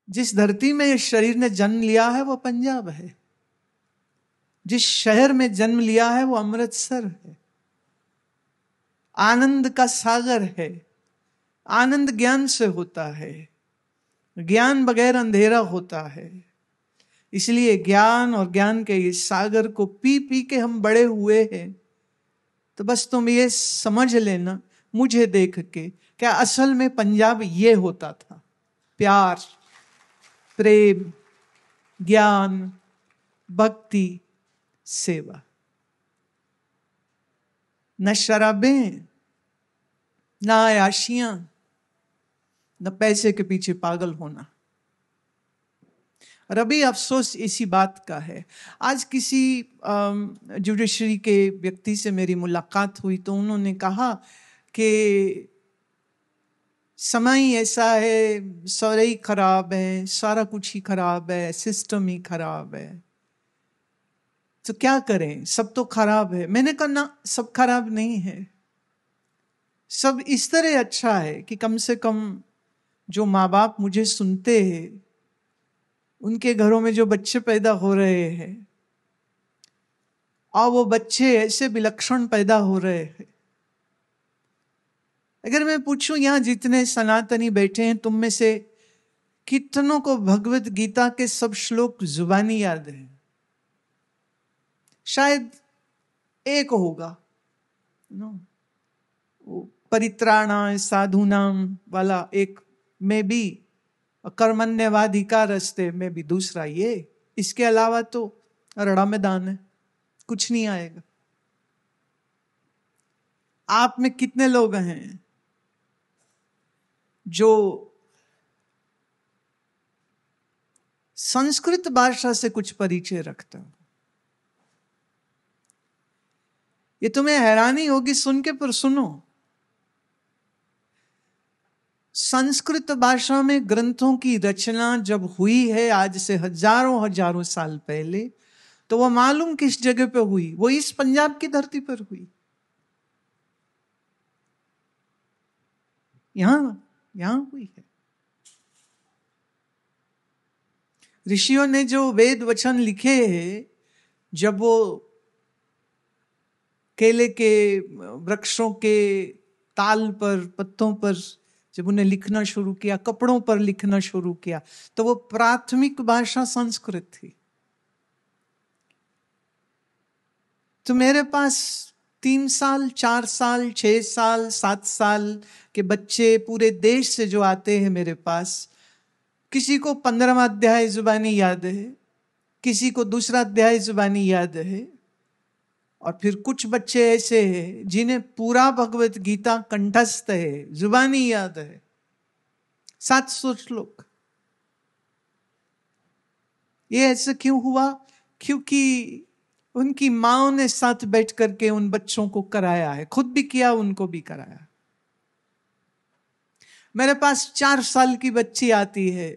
जिस धरती में इस शरीर ने जन्म लिया है वो पंजाब है, जिस शहर में जन्म लिया है वो अमृतसर है। आनंद का सागर है। आनंद ज्ञान से होता है, ज्ञान बगैर अंधेरा होता है। इसलिए ज्ञान और ज्ञान के इस सागर को पी पी के हम बड़े हुए हैं। तो बस तुम ये समझ लेना मुझे देख के, क्या असल में पंजाब ये होता था। प्यार, प्रेम, ज्ञान, भक्ति, सेवा। न शराबें, न आयाशियां, न पैसे के पीछे पागल होना। और अभी अफसोस इसी बात का है। आज किसी जुडिशरी के व्यक्ति से मेरी मुलाकात हुई तो उन्होंने कहा कि समय ऐसा है, सारे ही खराब है, सारा कुछ ही खराब है, सिस्टम ही खराब है, तो क्या करें, सब तो खराब है। मैंने कहा ना, सब खराब नहीं है। सब इस तरह अच्छा है कि कम से कम जो माँ बाप मुझे सुनते हैं, उनके घरों में जो बच्चे पैदा हो रहे हैं और वो बच्चे ऐसे विलक्षण पैदा हो रहे हैं। अगर मैं पूछूं यहां जितने सनातनी बैठे हैं, तुम में से कितनों को भगवत गीता के सब श्लोक जुबानी याद है? शायद एक होगा। परित्राणाय साधूनाम वाला एक में भी, कर्मण्यवाधिकारस्ते में भी दूसरा ये। इसके अलावा तो रड़ा मैदान है, कुछ नहीं आएगा। आप में कितने लोग हैं जो संस्कृत भाषा से कुछ परिचय रखते हो? ये तुम्हें हैरानी होगी सुन के, पर सुनो। संस्कृत भाषा में ग्रंथों की रचना जब हुई है आज से हजारों हजारों साल पहले, तो वो मालूम किस जगह पे हुई? वो इस पंजाब की धरती पर हुई। यहां हुई है। ऋषियों ने जो वेद वचन लिखे हैं, जब वो केले के वृक्षों के ताल पर, पत्तों पर जब उन्हें लिखना शुरू किया, कपड़ों पर लिखना शुरू किया, तो वो प्राथमिक भाषा संस्कृत थी। तो मेरे पास 3 साल, 4 साल, 6 साल, 7 साल के बच्चे पूरे देश से जो आते हैं मेरे पास, किसी को 15वां अध्याय जुबानी याद है, किसी को दूसरा अध्याय जुबानी याद है, और फिर कुछ बच्चे ऐसे हैं जिन्हें पूरा भगवत गीता कंठस्थ है, जुबानी याद है, 700 श्लोक। ये ऐसे क्यों हुआ? क्योंकि उनकी माओ ने साथ बैठ करके उन बच्चों को कराया है, खुद भी किया, उनको भी कराया। मेरे पास 4 साल की बच्ची आती है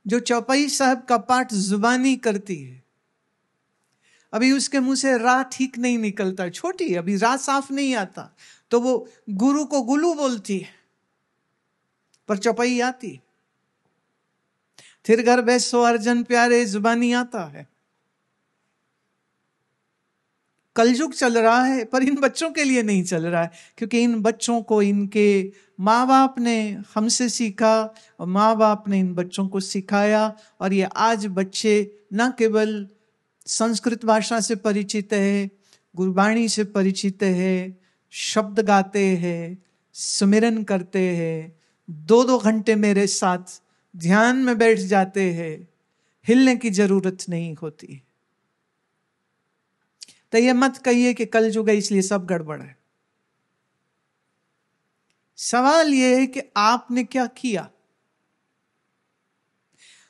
जो चौपाई साहब का पाठ जुबानी करती है। अभी उसके मुंह से रा ठीक नहीं निकलता, छोटी, अभी रा साफ नहीं आता, तो वो गुरु को गुलू बोलती है, पर चौपाई आती। फिर घर बैसो अर्जन प्यारे जुबानी आता है। कलयुग चल रहा है, पर इन बच्चों के लिए नहीं चल रहा है, क्योंकि इन बच्चों को इनके माँ बाप ने हमसे सीखा और माँ बाप ने इन बच्चों को सिखाया। और ये आज बच्चे न केवल संस्कृत भाषा से परिचित है, गुरबाणी से परिचित है, शब्द गाते हैं, सुमिरन करते हैं, 2-2 घंटे मेरे साथ ध्यान में बैठ जाते हैं, हिलने की जरूरत नहीं होती। तो ये मत कहिए कि कल युग है इसलिए सब गड़बड़ है। सवाल ये है कि आपने क्या किया।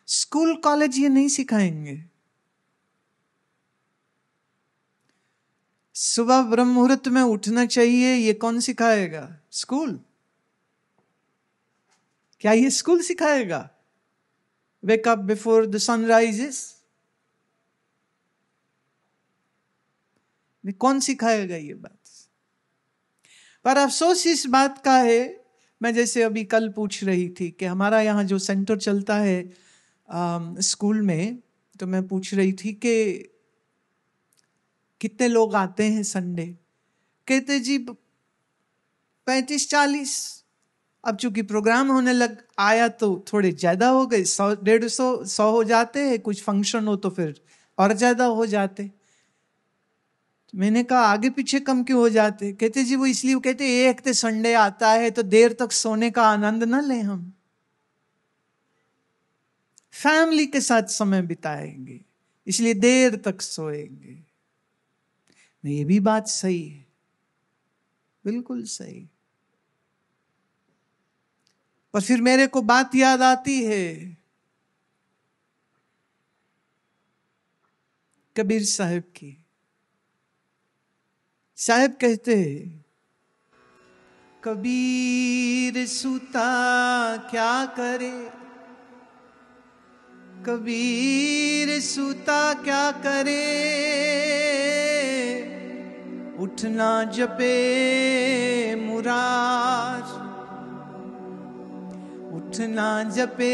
स्कूल कॉलेज ये नहीं सिखाएंगे। सुबह ब्रह्म मुहूर्त में उठना चाहिए, ये कौन सिखाएगा? स्कूल? क्या ये स्कूल सिखाएगा? Wake up before the sun rises? कौन सिखाएगा ये बात? पर अफसोस इस बात का है, मैं जैसे अभी कल पूछ रही थी कि हमारा यहाँ जो सेंटर चलता है स्कूल में, तो मैं पूछ रही थी कि कितने लोग आते हैं संडे। कहते जी 35-40। अब चूंकि प्रोग्राम होने लग आया तो थोड़े ज्यादा हो गए, 100-150-100 हो जाते हैं। कुछ फंक्शन हो तो फिर और ज्यादा हो जाते। तो मैंने कहा आगे पीछे कम क्यों हो जाते। कहते जी वो इसलिए, कहते एक तो संडे आता है तो देर तक सोने का आनंद ना लें, हम फैमिली के साथ समय बिताएंगे इसलिए देर तक सोएंगे। ये भी बात सही है, बिल्कुल सही। पर फिर मेरे को बात याद आती है कबीर साहब की। साहब कहते हैं, कबीर सूता क्या करे, कबीर सूता क्या करे, उठना जपे मुरार, उठना जपे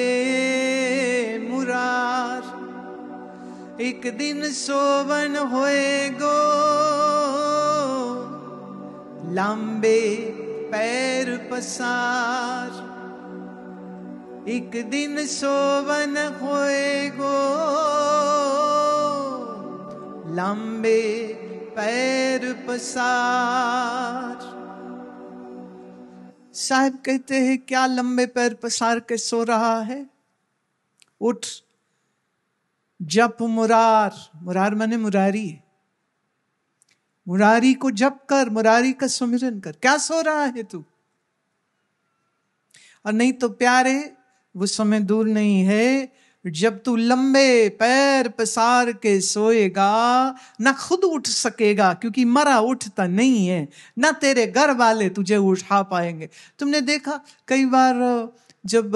मुरार। एक दिन सोवन होएगो, लंबे पैर पसार। एक दिन सोवन होएगो, लंबे पैर पसार। साहब कहते हैं क्या लंबे पैर पसार के सो रहा है, उठ जप मुरार। मुरार माने मुरारी, मुरारी को जप कर, मुरारी का सुमिरन कर। क्या सो रहा है तू। और नहीं तो प्यारे वो समय दूर नहीं है जब तू लंबे पैर पसार के सोएगा, ना खुद उठ सकेगा क्योंकि मरा उठता नहीं है, ना तेरे घर वाले तुझे उठा पाएंगे। तुमने देखा कई बार जब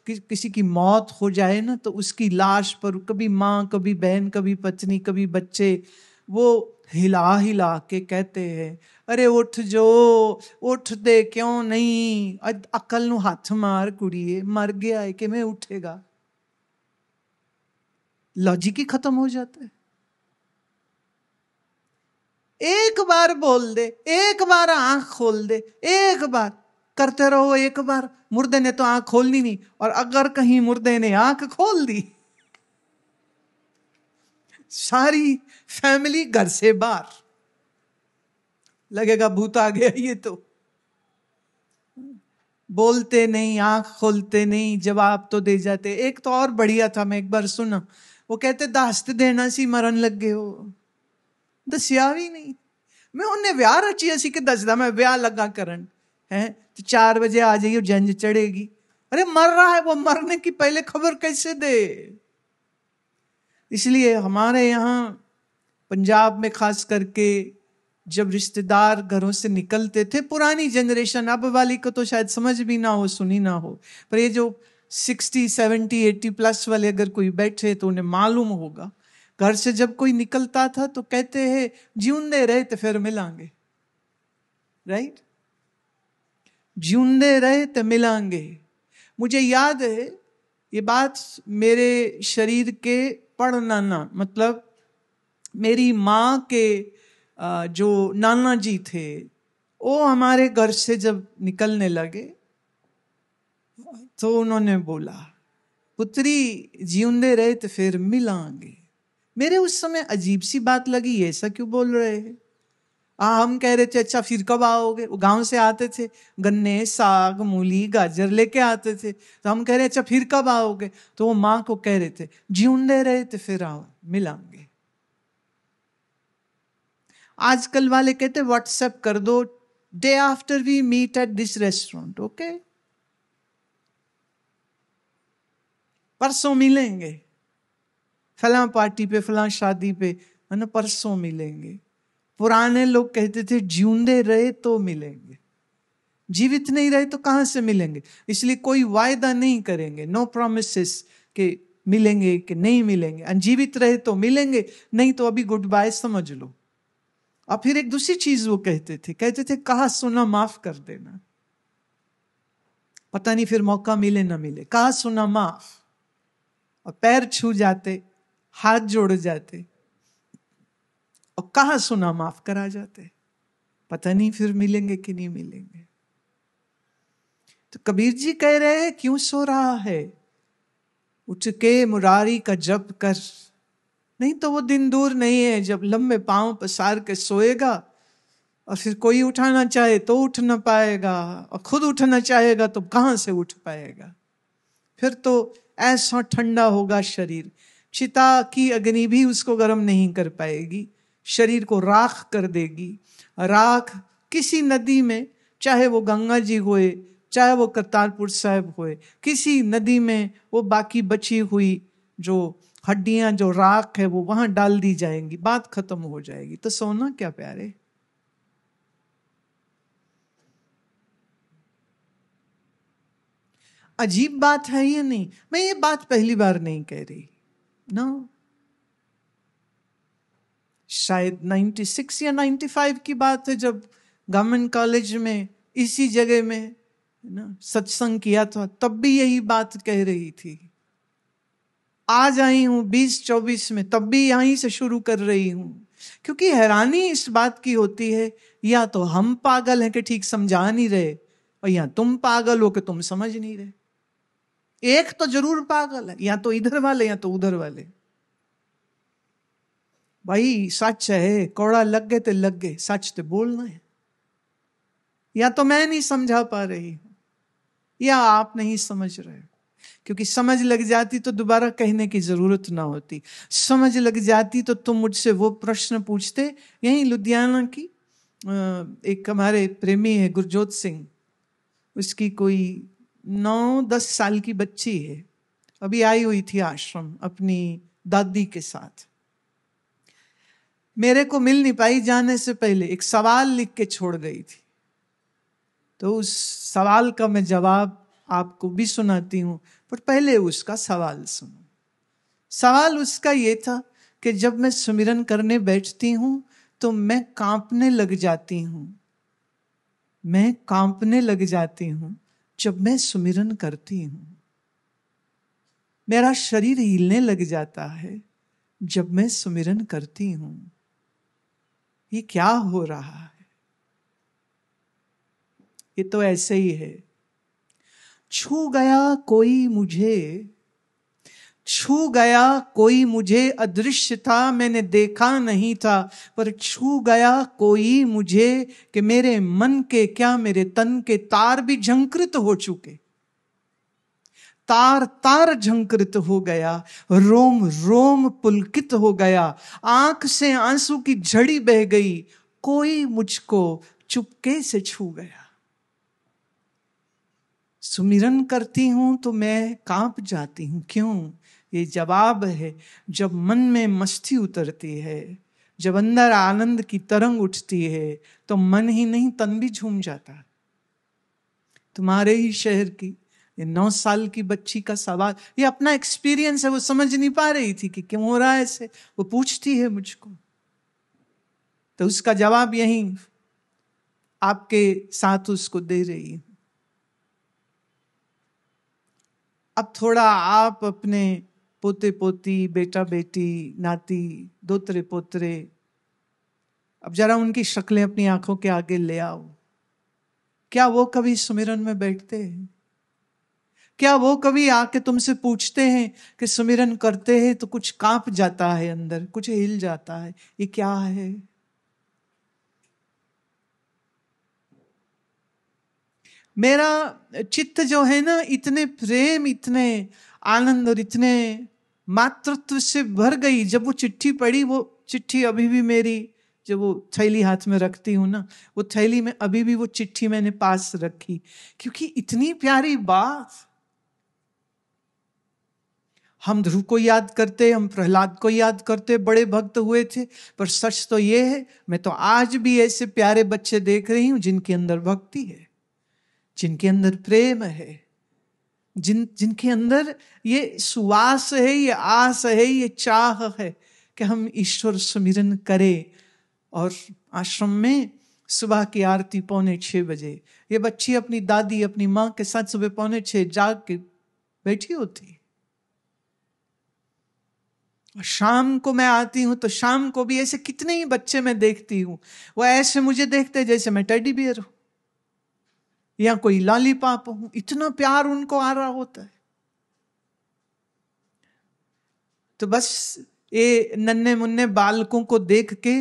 किसी की मौत हो जाए ना, तो उसकी लाश पर कभी माँ, कभी बहन, कभी पत्नी, कभी बच्चे, वो हिला हिला के कहते हैं, अरे उठ जो, उठ दे क्यों नहीं, अकल नु हाथ मार कुड़िए, मर गया है कि मैं उठेगा। लॉजिक ही खत्म हो जाता है। एक बार बोल दे, एक बार आंख खोल दे, एक बार करते रहो, एक बार। मुर्दे ने तो आंख खोलनी नहीं, और अगर कहीं मुर्दे ने आंख खोल दी, सारी फैमिली घर से बाहर, लगेगा भूत आ गया ये तो। बोलते नहीं, आंख खोलते नहीं, जवाब तो दे जाते। एक तो और बढ़िया था, मैं एक बार सुना, वो कहते दस्त देना सी मरन लगे हो, दसिया भी नहीं। मैं उन्हें व्याह रची असी कि दसदा मैं व्याह लगा करन है, तो 4 बजे आ जाइए जंज चढ़ेगी। अरे मर रहा है वो, मरने की पहले खबर कैसे दे। इसलिए हमारे यहाँ पंजाब में खास करके जब रिश्तेदार घरों से निकलते थे, पुरानी जनरेशन, अब वाली को तो शायद समझ भी ना हो, सुनी ना हो, पर ये जो 60, 70, 80 प्लस वाले अगर कोई बैठे तो उन्हें मालूम होगा। घर से जब कोई निकलता था तो कहते हैं जिਉਂਦੇ रहे तो फिर मिलांगे, राइट, जिਉਂਦੇ रहे तो मिलांगे। मुझे याद है ये बात, मेरे शरीर के पड़नाना, मतलब मेरी माँ के जो नाना जी थे, वो हमारे घर से जब निकलने लगे तो उन्होंने बोला, पुत्री जिਉਂਦੇ रहे तो फिर मिलांगे। मेरे उस समय अजीब सी बात लगी, ऐसा क्यों बोल रहे हैं। हम कह रहे थे अच्छा फिर कब आओगे। वो गांव से आते थे, गन्ने, साग, मूली, गाजर लेके आते थे, तो हम कह रहे अच्छा फिर कब आओगे। तो वो माँ को कह रहे थे जिਉਂਦੇ रहे तो फिर आओ, मिलांगे। आजकल वाले कहते व्हाट्सएप कर दो, day after we meet at this restaurant, okay, परसों मिलेंगे, फलां पार्टी पे, फलां शादी पे, है ना, परसों मिलेंगे। पुराने लोग कहते थे जिਉਂਦੇ रहे तो मिलेंगे, जीवित नहीं रहे तो कहां से मिलेंगे। इसलिए कोई वायदा नहीं करेंगे, नो प्रोमिसेस कि मिलेंगे कि नहीं मिलेंगे। जीवित रहे तो मिलेंगे, नहीं तो अभी गुड बाय समझ लो। और फिर एक दूसरी चीज वो कहते थे कहा सुना माफ कर देना। पता नहीं फिर मौका मिले ना मिले। कहा सुना माफ, और पैर छू जाते, हाथ जोड़ जाते, और कहा सुना माफ करा जाते। पता नहीं फिर मिलेंगे कि नहीं मिलेंगे। तो कबीर जी कह रहे हैं क्यों सो रहा है, उठ के मुरारी का जप कर। नहीं तो वो दिन दूर नहीं है जब लंबे पांव पसार के सोएगा और फिर कोई उठाना चाहे तो उठ ना पाएगा, और खुद उठना चाहेगा तो कहां से उठ पाएगा। फिर तो ऐसा ठंडा होगा शरीर, चिता की अग्नि भी उसको गर्म नहीं कर पाएगी, शरीर को राख कर देगी। राख किसी नदी में, चाहे वो गंगा जी होए, चाहे वो करतारपुर साहिब होए, किसी नदी में वो बाकी बची हुई जो हड्डियां, जो राख है, वो वहां डाल दी जाएंगी, बात खत्म हो जाएगी। तो सोना क्या प्यारे। अजीब बात है ये नहीं, मैं ये बात पहली बार नहीं कह रही ना। शायद 96 या 95 की बात है जब गवर्नमेंट कॉलेज में इसी जगह में ना सत्संग किया था, तब भी यही बात कह रही थी। आज आई हूं 2024 में, तब भी यहीं से शुरू कर रही हूं, क्योंकि हैरानी इस बात की होती है, या तो हम पागल हैं कि ठीक समझा नहीं रहे, और या तुम पागल हो कि तुम समझ नहीं रहे। एक तो जरूर पागल है, या तो इधर वाले या तो उधर वाले। भाई सच है, कौड़ा लग गए तो लग गए, सच तो बोलना है। या तो मैं नहीं समझा पा रही हूं, या आप नहीं समझ रहे, क्योंकि समझ लग जाती तो दोबारा कहने की जरूरत ना होती। समझ लग जाती तो तुम मुझसे वो प्रश्न पूछते। यहीं लुधियाना की एक हमारे प्रेमी है गुरजोत सिंह, उसकी कोई 9-10 साल की बच्ची है, अभी आई हुई थी आश्रम अपनी दादी के साथ। मेरे को मिल नहीं पाई, जाने से पहले एक सवाल लिख के छोड़ गई थी। तो उस सवाल का मैं जवाब आपको भी सुनाती हूं, पर पहले उसका सवाल सुनो। सवाल उसका ये था कि जब मैं सुमिरन करने बैठती हूं तो मैं कांपने लग जाती हूं। मैं कांपने लग जाती हूं जब मैं सुमिरन करती हूं। मेरा शरीर हिलने लग जाता है जब मैं सुमिरन करती हूं। ये क्या हो रहा है? ये तो ऐसे ही है। छू गया कोई मुझे, छू गया कोई मुझे, अदृश्य था मैंने देखा नहीं था, पर छू गया कोई मुझे कि मेरे मन के क्या मेरे तन के तार भी झंकृत हो चुके। तार तार झंकृत हो गया, रोम रोम पुलकित हो गया, आंख से आंसू की झड़ी बह गई, कोई मुझको चुपके से छू गया। सुमिरन करती हूं तो मैं कांप जाती हूं। क्यों? ये जवाब है, जब मन में मस्ती उतरती है, जब अंदर आनंद की तरंग उठती है, तो मन ही नहीं तन भी झूम जाता है। तुम्हारे ही शहर की ये 9 साल की बच्ची का सवाल, ये अपना एक्सपीरियंस है, वो समझ नहीं पा रही थी कि क्यों हो रहा है ऐसे। वो पूछती है मुझको, तो उसका जवाब यही आपके साथ उसको दे रही हूं। अब थोड़ा आप अपने पोते पोती, बेटा बेटी, नाती, दोतरे पोतरे, अब जरा उनकी शक्लें अपनी आंखों के आगे ले आओ। क्या वो कभी सुमिरन में बैठते हैं? क्या वो कभी आके तुमसे पूछते हैं कि सुमिरन करते हैं तो कुछ कांप जाता है अंदर, कुछ हिल जाता है, ये क्या है? मेरा चित्त जो है ना, इतने प्रेम, इतने आनंद और इतने मातृत्व से भर गई। जब वो चिट्ठी पढ़ी, वो चिट्ठी अभी भी मेरी, जब वो थैली हाथ में रखती हूं ना, वो थैली में अभी भी वो चिट्ठी मैंने पास रखी, क्योंकि इतनी प्यारी बात। हम ध्रुव को याद करते, हम प्रहलाद को याद करते, बड़े भक्त हुए थे, पर सच तो ये है, मैं तो आज भी ऐसे प्यारे बच्चे देख रही हूं जिनके अंदर भक्ति है, जिनके अंदर प्रेम है, जिनके अंदर ये सुवास है, ये आस है, ये चाह है कि हम ईश्वर सुमिरन करें। और आश्रम में सुबह की आरती 5:45 ये बच्ची अपनी दादी अपनी माँ के साथ सुबह 5:45 जाग के बैठी होती। और शाम को मैं आती हूं तो शाम को भी ऐसे कितने ही बच्चे मैं देखती हूं, वो ऐसे मुझे देखते जैसे मैं टेडी बियर हूं या कोई लॉलीपॉप हूं, इतना प्यार उनको आ रहा होता है। तो बस ये नन्हे मुन्ने बालकों को देख के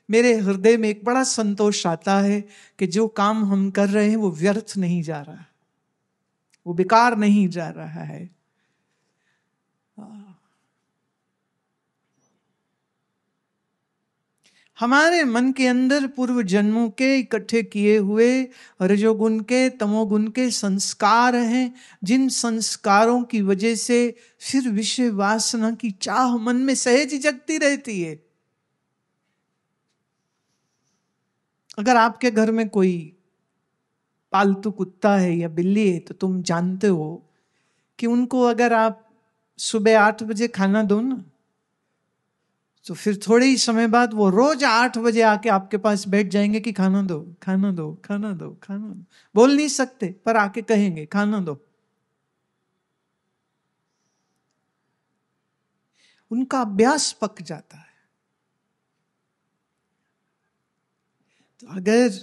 मेरे हृदय में एक बड़ा संतोष आता है कि जो काम हम कर रहे हैं वो व्यर्थ नहीं जा रहा, वो बेकार नहीं जा रहा है। हमारे मन के अंदर पूर्व जन्मों के इकट्ठे किए हुए रजोगुण के तमोगुण के संस्कार हैं, जिन संस्कारों की वजह से फिर विषय वासना की चाह मन में सहज जगती रहती है। अगर आपके घर में कोई पालतू कुत्ता है या बिल्ली है तो तुम जानते हो कि उनको अगर आप सुबह 8 बजे खाना दो ना, तो फिर थोड़े ही समय बाद वो रोज 8 बजे आके आपके पास बैठ जाएंगे कि खाना दो खाना दो खाना दो खाना दो। बोल नहीं सकते पर आके कहेंगे खाना दो। उनका अभ्यास पक जाता है। तो अगर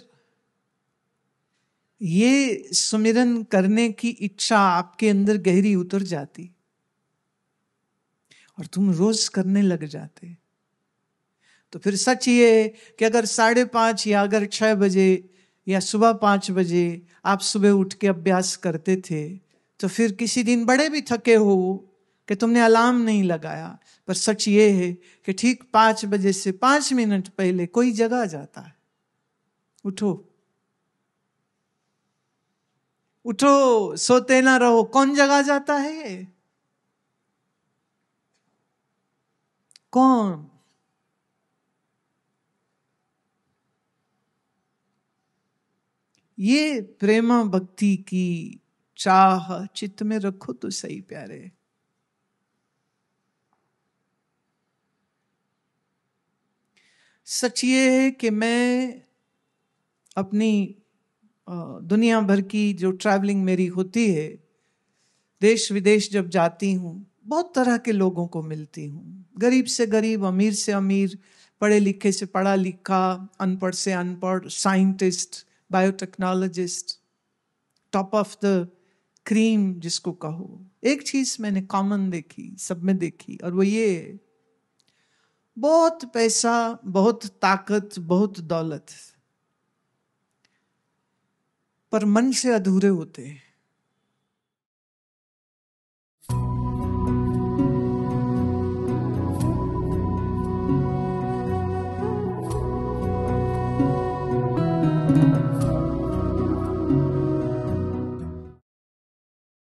ये सुमिरन करने की इच्छा आपके अंदर गहरी उतर जाती और तुम रोज करने लग जाते, तो फिर सच ये है कि अगर 5:30 या अगर 6 बजे या सुबह 5 बजे आप सुबह उठ के अभ्यास करते थे, तो फिर किसी दिन बड़े भी थके हो कि तुमने अलार्म नहीं लगाया, पर सच ये है कि ठीक 5 बजे से 5 मिनट पहले कोई जगा जाता है। उठो उठो, सोते ना रहो। कौन जगा जाता है? कौन? ये प्रेमा भक्ति की चाह चित्त में रखो तो सही प्यारे। सच ये है कि मैं अपनी दुनिया भर की जो ट्रैवलिंग मेरी होती है, देश विदेश जब जाती हूँ, बहुत तरह के लोगों को मिलती हूँ, गरीब से गरीब, अमीर से अमीर, पढ़े लिखे से पढ़ा लिखा, अनपढ़ से अनपढ़, scientist, biotechnologist, top of the cream जिसको कहो। एक चीज मैंने कॉमन देखी, सब में देखी, और वो ये, बहुत पैसा, बहुत ताकत, बहुत दौलत, पर मन से अधूरे होते हैं।